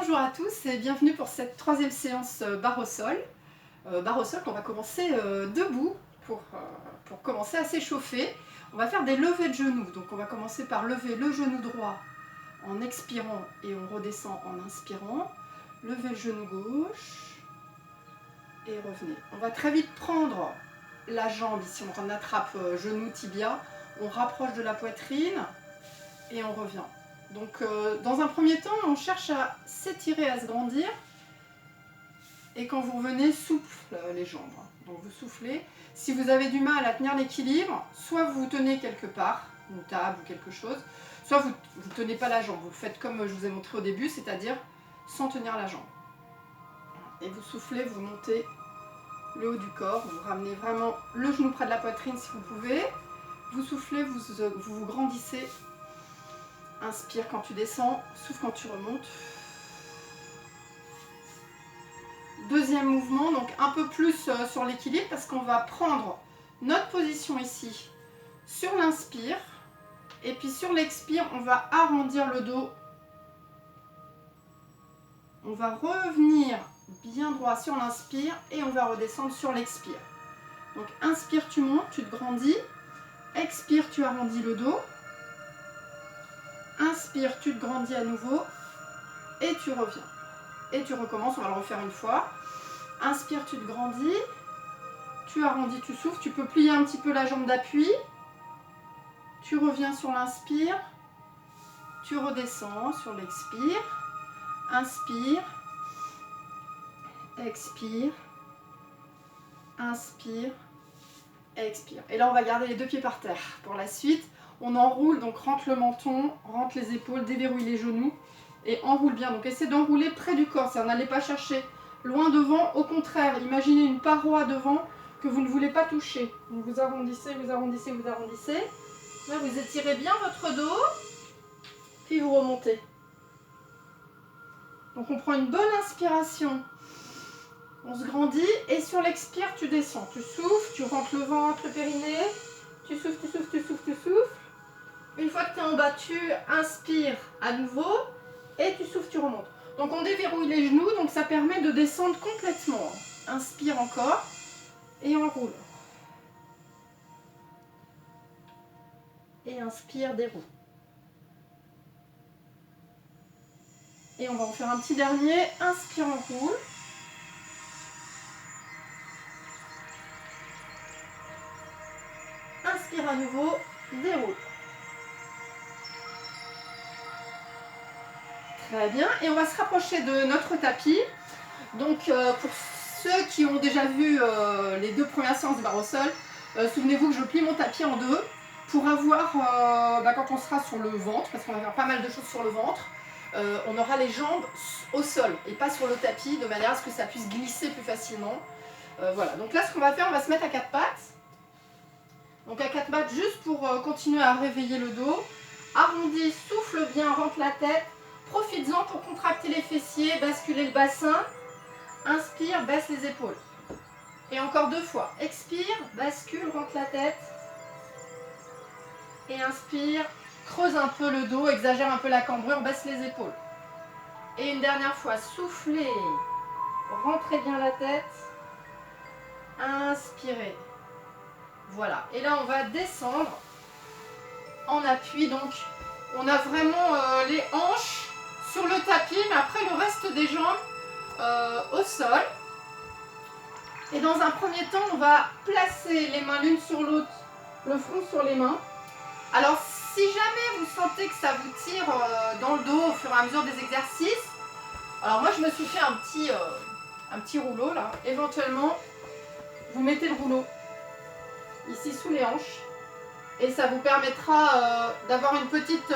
Bonjour à tous et bienvenue pour cette troisième séance barre au sol. Barre au sol qu'on va commencer debout pour commencer à s'échauffer. On va faire des levées de genoux. Donc on va commencer par lever le genou droit en expirant et on redescend en inspirant. Levez le genou gauche et revenez. On va très vite prendre la jambe ici. On attrape genou, tibia. On rapproche de la poitrine et on revient. Donc dans un premier temps, on cherche à s'étirer, à se grandir. Et quand vous revenez, souffle les jambes. Donc vous soufflez. Si vous avez du mal à tenir l'équilibre, soit vous vous tenez quelque part, une table ou quelque chose, soit vous ne tenez pas la jambe. Vous faites comme je vous ai montré au début, c'est-à-dire sans tenir la jambe. Et vous soufflez, vous montez le haut du corps. Vous ramenez vraiment le genou près de la poitrine si vous pouvez. Vous soufflez, vous grandissez. Inspire quand tu descends, souffle quand tu remontes. Deuxième mouvement, donc un peu plus sur l'équilibre parce qu'on va prendre notre position ici sur l'inspire et puis sur l'expire, on va arrondir le dos. On va revenir bien droit sur l'inspire et on va redescendre sur l'expire. Donc inspire, tu montes, tu te grandis. Expire, tu arrondis le dos. Inspire, tu te grandis à nouveau et tu reviens. Et tu recommences, on va le refaire une fois. Inspire, tu te grandis. Tu arrondis, tu souffles. Tu peux plier un petit peu la jambe d'appui. Tu reviens sur l'inspire. Tu redescends sur l'expire. Inspire. Expire. Inspire. Expire. Et là, on va garder les deux pieds par terre. Pour la suite, on enroule, donc rentre le menton, rentre les épaules, déverrouille les genoux et enroule bien. Donc essayez d'enrouler près du corps, ça n'allez pas chercher loin devant. Au contraire, imaginez une paroi devant que vous ne voulez pas toucher. Donc vous arrondissez, vous arrondissez, vous arrondissez. Là, vous étirez bien votre dos, puis vous remontez. Donc on prend une bonne inspiration. On se grandit et sur l'expire, tu descends. Tu souffles, tu rentres le ventre, le périnée. Tu souffles, tu souffles, tu souffles, tu souffles. Une fois que tu es en bas, tu inspires à nouveau et tu souffles, tu remontes. Donc on déverrouille les genoux, donc ça permet de descendre complètement. Inspire encore et on roule. Et inspire, déroule. Et on va en faire un petit dernier. Inspire, on roule. Inspire à nouveau, déroule. Très bien, et on va se rapprocher de notre tapis. Donc pour ceux qui ont déjà vu les deux premières séances de barre au sol, souvenez-vous que je plie mon tapis en deux pour avoir, quand on sera sur le ventre, parce qu'on va faire pas mal de choses sur le ventre, on aura les jambes au sol et pas sur le tapis, de manière à ce que ça puisse glisser plus facilement. Voilà, donc là ce qu'on va faire, on va se mettre à quatre pattes. Donc à quatre pattes juste pour continuer à réveiller le dos. Arrondi, souffle bien, rentre la tête. Profites-en pour contracter les fessiers, basculer le bassin. Inspire, baisse les épaules. Et encore deux fois. Expire, bascule, rentre la tête. Et inspire, creuse un peu le dos, exagère un peu la cambrure, baisse les épaules. Et une dernière fois, soufflez. Rentrez bien la tête. Inspirez. Voilà. Et là, on va descendre en appui. Donc, on a vraiment les hanches sur le tapis, mais après le reste des jambes au sol. Et dans un premier temps, on va placer les mains l'une sur l'autre, le front sur les mains. Alors, si jamais vous sentez que ça vous tire dans le dos au fur et à mesure des exercices, alors moi je me suis fait un petit rouleau là. Éventuellement, vous mettez le rouleau ici sous les hanches et ça vous permettra d'avoir une petite...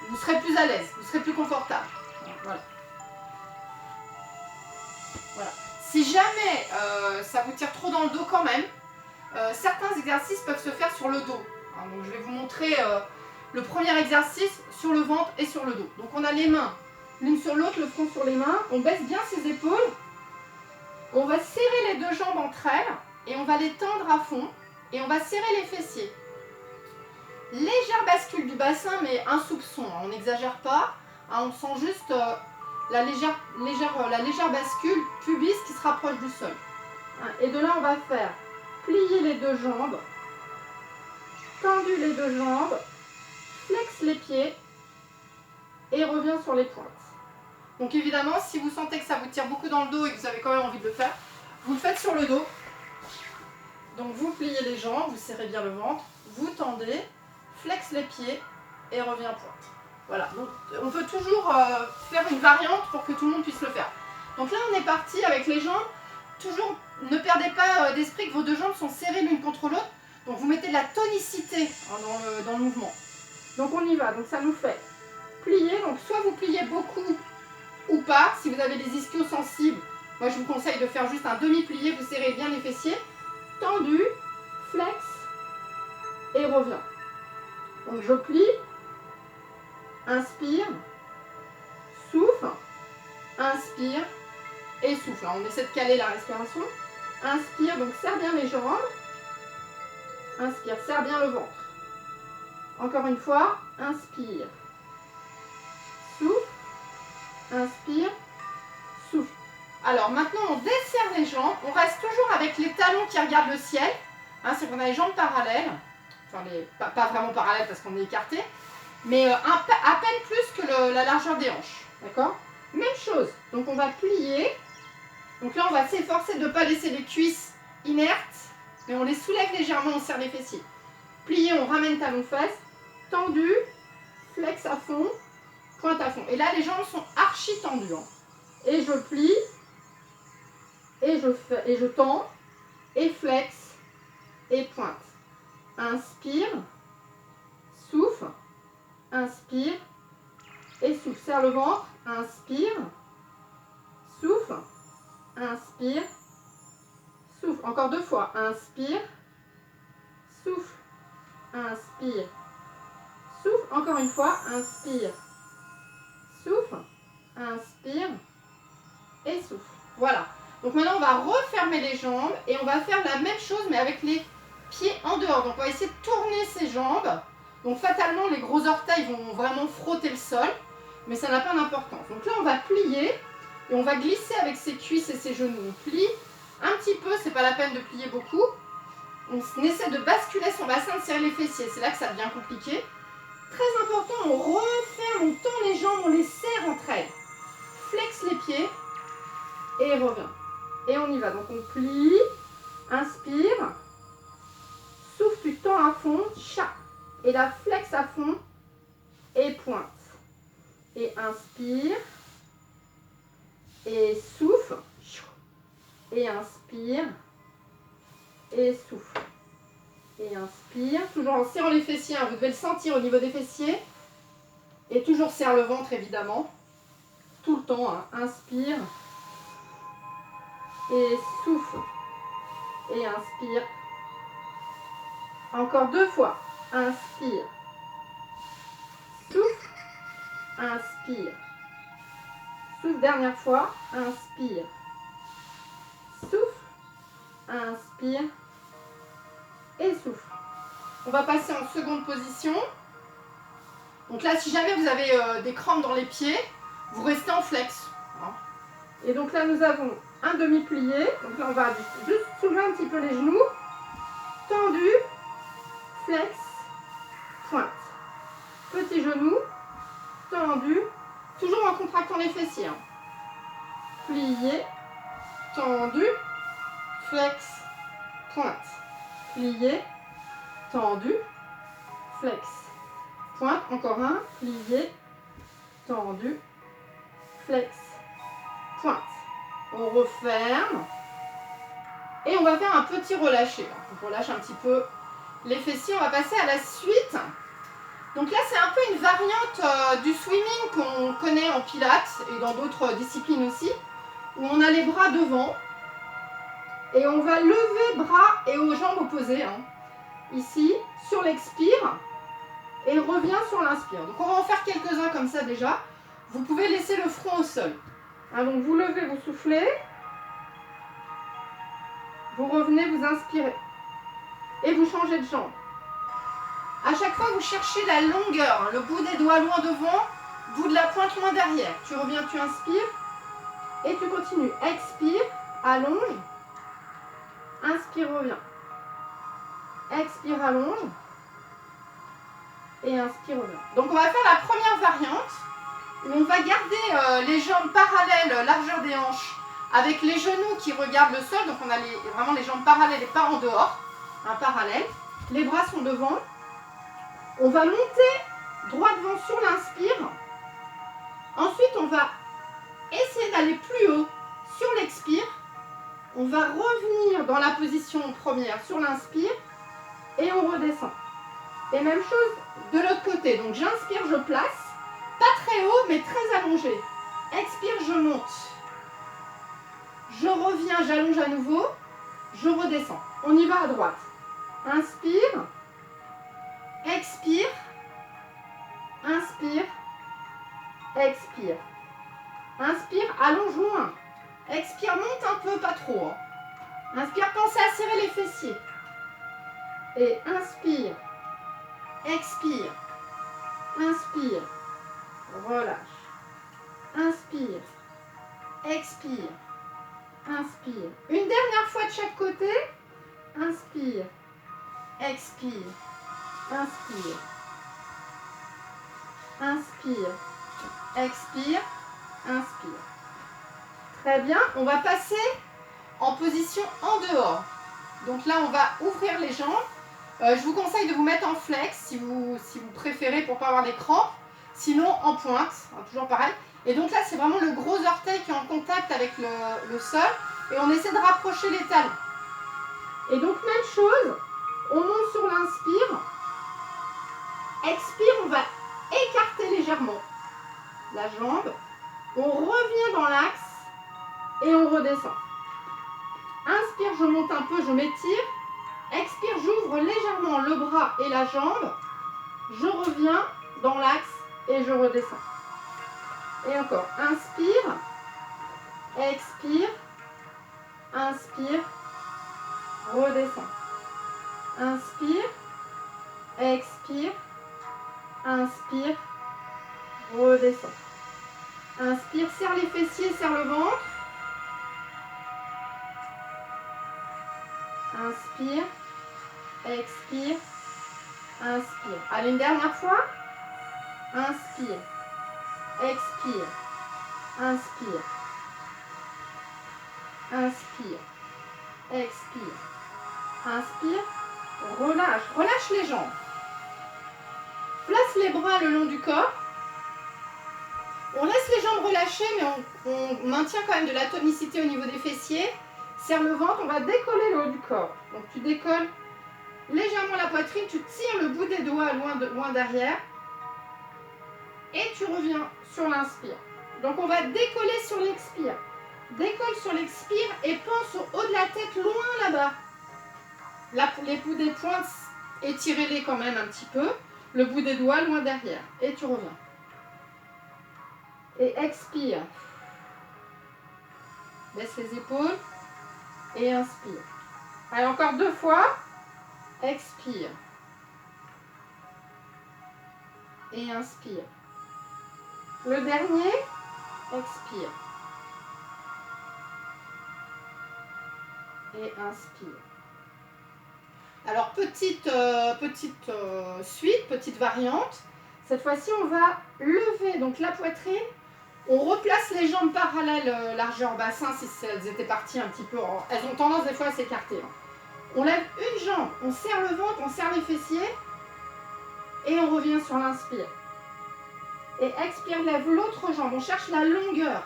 vous serez plus à l'aise, vous serez plus confortable. Voilà. Voilà. Si jamais ça vous tire trop dans le dos quand même, certains exercices peuvent se faire sur le dos. Hein, donc je vais vous montrer le premier exercice sur le ventre et sur le dos. Donc on a les mains l'une sur l'autre, le front sur les mains. On baisse bien ses épaules. On va serrer les deux jambes entre elles et on va les tendre à fond. Et on va serrer les fessiers. Légère bascule du bassin, mais un soupçon, on n'exagère pas. Hein, on sent juste la légère bascule pubis qui se rapproche du sol. Hein, et de là, on va faire plier les deux jambes, tendu les deux jambes, flex les pieds et revient sur les pointes. Donc évidemment, si vous sentez que ça vous tire beaucoup dans le dos et que vous avez quand même envie de le faire, vous le faites sur le dos. Donc vous pliez les jambes, vous serrez bien le ventre, vous tendez, flex les pieds et revient pointe. Voilà, donc on peut toujours faire une variante pour que tout le monde puisse le faire. Donc là on est parti avec les jambes. Toujours ne perdez pas d'esprit que vos deux jambes sont serrées l'une contre l'autre. Donc vous mettez de la tonicité dans le mouvement. Donc on y va, donc ça nous fait plier. Donc soit vous pliez beaucoup ou pas, si vous avez des ischios sensibles. Moi je vous conseille de faire juste un demi-plié, vous serrez bien les fessiers. Tendu, flex et revient. Donc je plie, inspire, souffle, inspire et souffle. On essaie de caler la respiration. Inspire, donc serre bien les jambes. Inspire, serre bien le ventre. Encore une fois, inspire, souffle, inspire, souffle. Alors maintenant on desserre les jambes, on reste toujours avec les talons qui regardent le ciel. Hein, c'est qu'on a les jambes parallèles, enfin pas vraiment parallèles parce qu'on est écarté, mais à peine plus que la largeur des hanches. D'accord? Même chose, donc on va plier. Donc là on va s'efforcer de ne pas laisser les cuisses inertes, mais on les soulève légèrement, on serre les fessiers. Plié, on ramène talons-fesses, tendu, flex à fond, pointe à fond. Et là les jambes sont archi tendues. Hein. Et je plie, et je tends, et flex, et pointe. Inspire, souffle, inspire, et souffle. Serre le ventre, inspire, souffle, inspire, souffle. Encore deux fois, inspire, souffle, inspire, souffle. Encore une fois, inspire, souffle, inspire, et souffle. Voilà. Donc maintenant, on va refermer les jambes et on va faire la même chose mais avec les pieds en dehors. Donc on va essayer de tourner ses jambes. Donc fatalement, les gros orteils vont vraiment frotter le sol, mais ça n'a pas d'importance. Donc là, on va plier et on va glisser avec ses cuisses et ses genoux. On plie un petit peu, c'est pas la peine de plier beaucoup. On essaie de basculer son bassin, de serrer les fessiers. C'est là que ça devient compliqué. Très important, on referme, on tend les jambes, on les serre entre elles. Flex les pieds et revient. Et on y va. Donc on plie, inspire, souffle, tu tends à fond, chat. Et la flex à fond et pointe. Et inspire, et souffle, et inspire, et souffle. Et inspire, toujours en serrant les fessiers, hein, vous devez le sentir au niveau des fessiers. Et toujours serre le ventre évidemment, tout le temps, hein. Inspire, et souffle, et inspire. Encore deux fois, inspire, souffle, inspire, souffle, dernière fois, inspire, souffle, inspire, et souffle. On va passer en seconde position. Donc là, si jamais vous avez des crampes dans les pieds, vous restez en flex. Et donc là, nous avons un demi-plié. Donc là, on va juste soulever un petit peu les genoux. Tendu, flex, pointe. Petit genou, tendu, toujours en contractant les fessiers. Hein. Plié, tendu, flex, pointe. Plié, tendu, flex, pointe. Encore un, plié, tendu, flex, pointe. On referme et on va faire un petit relâché. Donc on relâche un petit peu les fessiers. On va passer à la suite. Donc là, c'est un peu une variante du swimming qu'on connaît en pilates et dans d'autres disciplines aussi, où on a les bras devant et on va lever bras et aux jambes opposées. Hein. Ici, sur l'expire et revient sur l'inspire. Donc on va en faire quelques-uns comme ça déjà. Vous pouvez laisser le front au sol. Hein, donc vous levez, vous soufflez. Vous revenez, vous inspirez. Et vous changez de jambe. À chaque fois, vous cherchez la longueur. Hein, le bout des doigts loin devant. bout de la pointe loin derrière. Tu reviens, tu inspires et tu continues. Expire, allonge. Inspire, reviens. Expire, allonge. Et inspire, reviens. Donc on va faire la première variante où on va garder les jambes parallèles, largeur des hanches, avec les genoux qui regardent le sol. Donc on a vraiment les jambes parallèles et pas en dehors. Un parallèle. Les bras sont devant. On va monter droit devant sur l'inspire. Ensuite, on va essayer d'aller plus haut sur l'expire. On va revenir dans la position première sur l'inspire et on redescend. Et même chose de l'autre côté. Donc j'inspire, je place. Pas très haut, mais très allongé. Expire, je monte. Je reviens, j'allonge à nouveau. Je redescends. On y va à droite. Inspire. Expire. Inspire. Expire. Inspire, allonge loin. Expire, monte un peu, pas trop. Inspire, pensez à serrer les fessiers. Et inspire. Expire. Inspire. Relâche. Inspire. Expire. Inspire. Une dernière fois de chaque côté. Inspire. Expire. Inspire. Inspire. Expire. Inspire. Très bien. On va passer en position en dehors. Donc là, on va ouvrir les jambes. Je vous conseille de vous mettre en flex si vous préférez pour ne pas avoir des crampes. Sinon, en pointe. Toujours pareil. Et donc là, c'est vraiment le gros orteil qui est en contact avec le sol. Et on essaie de rapprocher les talons. Et donc, même chose. On monte sur l'inspire. Expire, on va écarter légèrement la jambe. On revient dans l'axe et on redescend. Inspire, je monte un peu, je m'étire. Expire, j'ouvre légèrement le bras et la jambe. Je reviens dans l'axe et je redescends. Et encore, inspire, expire, inspire, redescends. Inspire, expire, inspire, redescends. Inspire, serre les fessiers, serre le ventre. Inspire, expire, inspire. Allez, une dernière fois. Inspire, expire, inspire, inspire, expire, inspire, relâche, relâche les jambes. Place les bras le long du corps. On laisse les jambes relâchées, mais on maintient quand même de la tonicité au niveau des fessiers. Serre le ventre, on va décoller le haut du corps. Donc tu décolles légèrement la poitrine, tu tires le bout des doigts loin derrière. Et tu reviens sur l'inspire. Donc on va décoller sur l'expire. Décolle sur l'expire et pense au haut de la tête, loin là-bas. Les bouts des pointes, étirez-les quand même un petit peu. Le bout des doigts loin derrière. Et tu reviens. Et expire. Baisse les épaules. Et inspire. Allez, encore 2 fois. Expire. Et inspire. Le dernier, expire. Et inspire. Alors, petite suite, petite variante. Cette fois-ci, on va lever donc la poitrine. On replace les jambes parallèles, largeur bassin, si elles étaient parties un petit peu. Elles ont tendance des fois à s'écarter. On lève une jambe, on serre le ventre, on serre les fessiers. Et on revient sur l'inspire. Et expire, lève l'autre jambe. On cherche la longueur.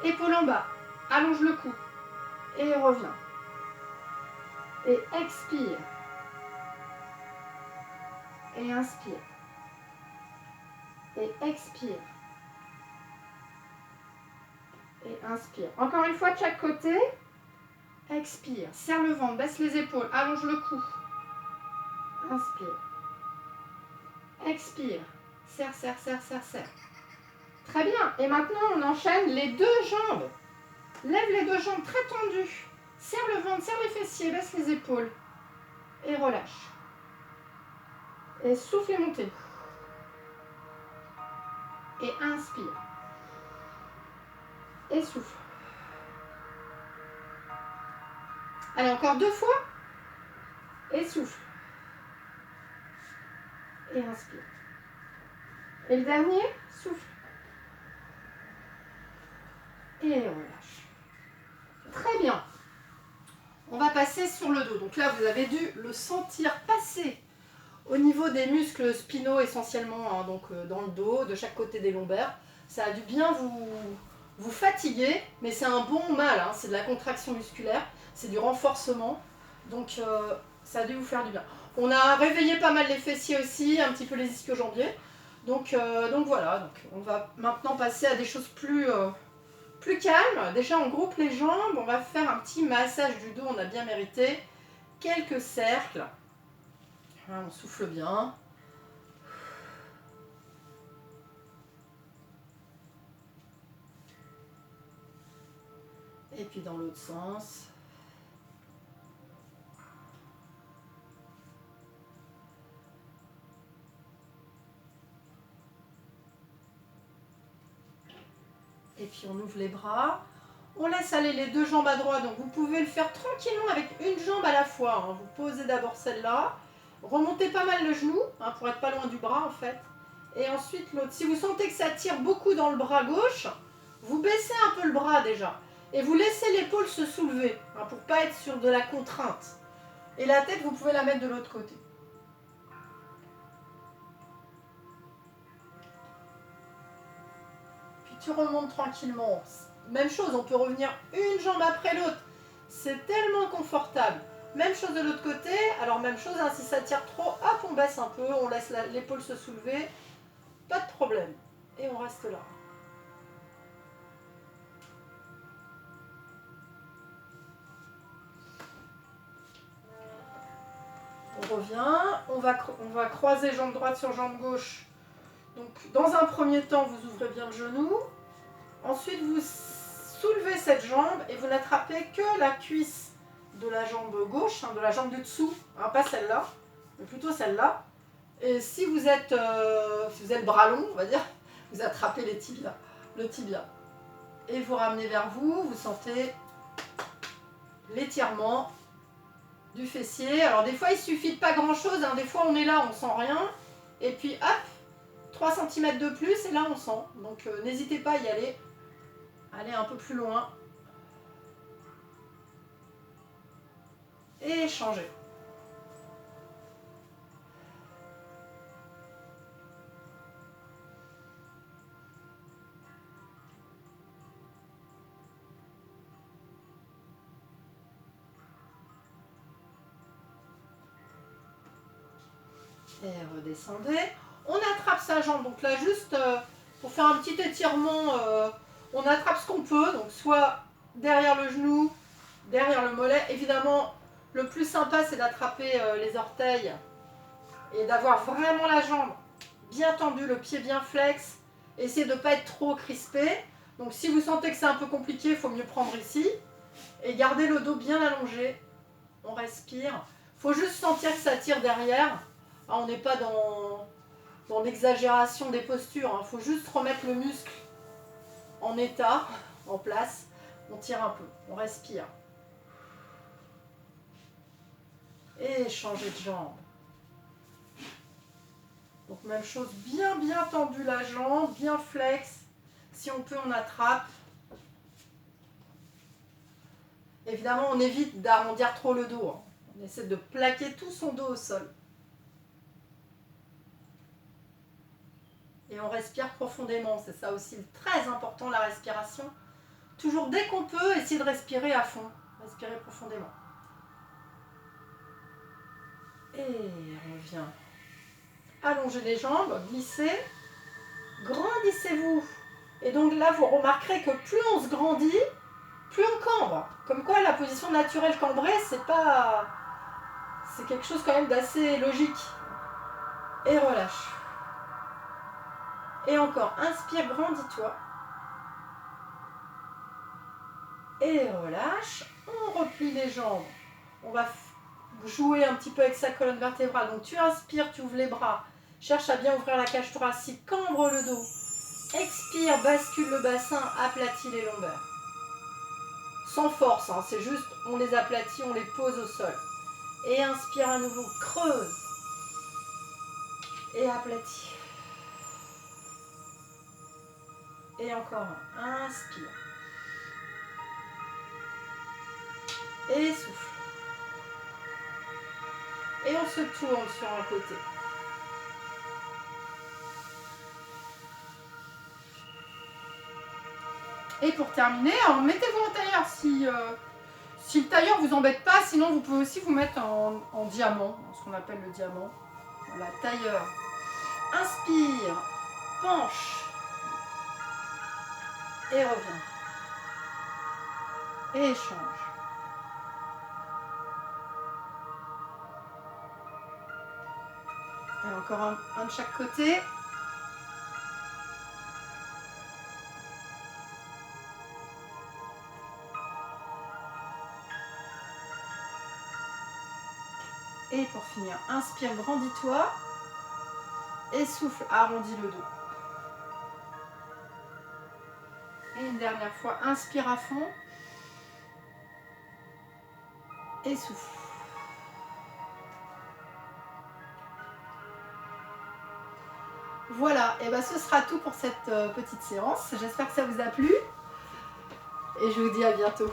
Épaule en bas. Allonge le cou. Et reviens. Et expire. Et inspire. Et expire. Et inspire. Encore une fois de chaque côté. Expire. Serre le ventre. Baisse les épaules. Allonge le cou. Inspire. Expire. Serre, serre, serre, serre, serre. Très bien. Et maintenant, on enchaîne les 2 jambes. Lève les 2 jambes très tendues. Serre le ventre, serre les fessiers, baisse les épaules. Et relâche. Et souffle et montez. Et inspire. Et souffle. Allez, encore 2 fois. Et souffle. Et inspire. Et le dernier, souffle. Et relâche. Très bien. On va passer sur le dos. Donc là, vous avez dû le sentir passer au niveau des muscles spinaux essentiellement, hein, donc dans le dos, de chaque côté des lombaires. Ça a dû bien vous fatiguer, mais c'est un bon mal, hein, c'est de la contraction musculaire, c'est du renforcement, donc ça a dû vous faire du bien. On a réveillé pas mal les fessiers aussi, un petit peu les ischio-jambiers, donc voilà, donc on va maintenant passer à des choses plus calmes. Déjà on groupe les jambes, on va faire un petit massage du dos, on a bien mérité, quelques cercles. On souffle bien. Et puis dans l'autre sens. Et puis on ouvre les bras. On laisse aller les 2 jambes à droite. Donc vous pouvez le faire tranquillement avec une jambe à la fois, hein. Vous posez d'abord celle-là. Remontez pas mal le genou, hein, pour être pas loin du bras en fait. Et ensuite l'autre. Si vous sentez que ça tire beaucoup dans le bras gauche, vous baissez un peu le bras déjà. Et vous laissez l'épaule se soulever, hein, pour pas être sur de la contrainte. Et la tête, vous pouvez la mettre de l'autre côté. Puis tu remontes tranquillement. Même chose, on peut revenir une jambe après l'autre. C'est tellement confortable. Même chose de l'autre côté. Alors même chose, hein, si ça tire trop, hop, on baisse un peu, on laisse l'épaule se soulever. Pas de problème. Et on reste là. On revient, on va croiser jambe droite sur jambe gauche. Donc dans un premier temps, vous ouvrez bien le genou. Ensuite, vous soulevez cette jambe et vous n'attrapez que la cuisse de la jambe gauche, hein, de la jambe du dessous, hein, pas celle-là, mais plutôt celle-là. Et si vous êtes bras long, on va dire, vous attrapez les tibias, le tibia. Et vous ramenez vers vous, vous sentez l'étirement du fessier. Alors des fois, il suffit de pas grand-chose, hein. Des fois on est là, on sent rien. Et puis hop, 3 cm de plus et là on sent. Donc n'hésitez pas à y aller. Allez un peu plus loin. Et changez. Et redescendez. On attrape sa jambe. Donc là, juste pour faire un petit étirement, on attrape ce qu'on peut. Donc soit derrière le genou, derrière le mollet. Évidemment, le plus sympa, c'est d'attraper les orteils et d'avoir vraiment la jambe bien tendue, le pied bien flex. Essayez de ne pas être trop crispé. Donc si vous sentez que c'est un peu compliqué, il faut mieux prendre ici. Et garder le dos bien allongé. On respire. Il faut juste sentir que ça tire derrière. Ah, on n'est pas dans l'exagération des postures. Il faut juste remettre le muscle en état, en place. On tire un peu, on respire. Et changer de jambe. Donc même chose, bien tendu la jambe, bien flex. Si on peut, on attrape. Évidemment, on évite d'arrondir trop le dos, hein. On essaie de plaquer tout son dos au sol. Et on respire profondément, c'est ça aussi très important, la respiration. Toujours dès qu'on peut, essayer de respirer à fond, respirer profondément. Et on revient. Allongez les jambes, glissez, grandissez-vous. Et donc là, vous remarquerez que plus on se grandit, plus on cambre. Comme quoi, la position naturelle cambrée, c'est quelque chose quand même d'assez logique. Et relâche. Et encore, inspire, grandis-toi. Et relâche. On replie les jambes. On va jouer un petit peu avec sa colonne vertébrale. Donc tu inspires, tu ouvres les bras. Cherche à bien ouvrir la cage thoracique. Cambre le dos. Expire, bascule le bassin, aplatis les lombaires. Sans force, hein, c'est juste, on les aplatit, on les pose au sol. Et inspire à nouveau, creuse. Et aplatis. Et encore un, inspire. Et souffle. Et on se tourne sur un côté. Et pour terminer, alors mettez-vous en tailleur si le tailleur vous embête pas, sinon vous pouvez aussi vous mettre en diamant, ce qu'on appelle le diamant. Voilà, tailleur. Inspire, penche. Et reviens. Et échange. Et encore un de chaque côté. Et pour finir, inspire, grandis-toi. Et souffle, arrondis le dos. Et une dernière fois, inspire à fond. Et souffle. Voilà, et bien ce sera tout pour cette petite séance. J'espère que ça vous a plu. Et je vous dis à bientôt.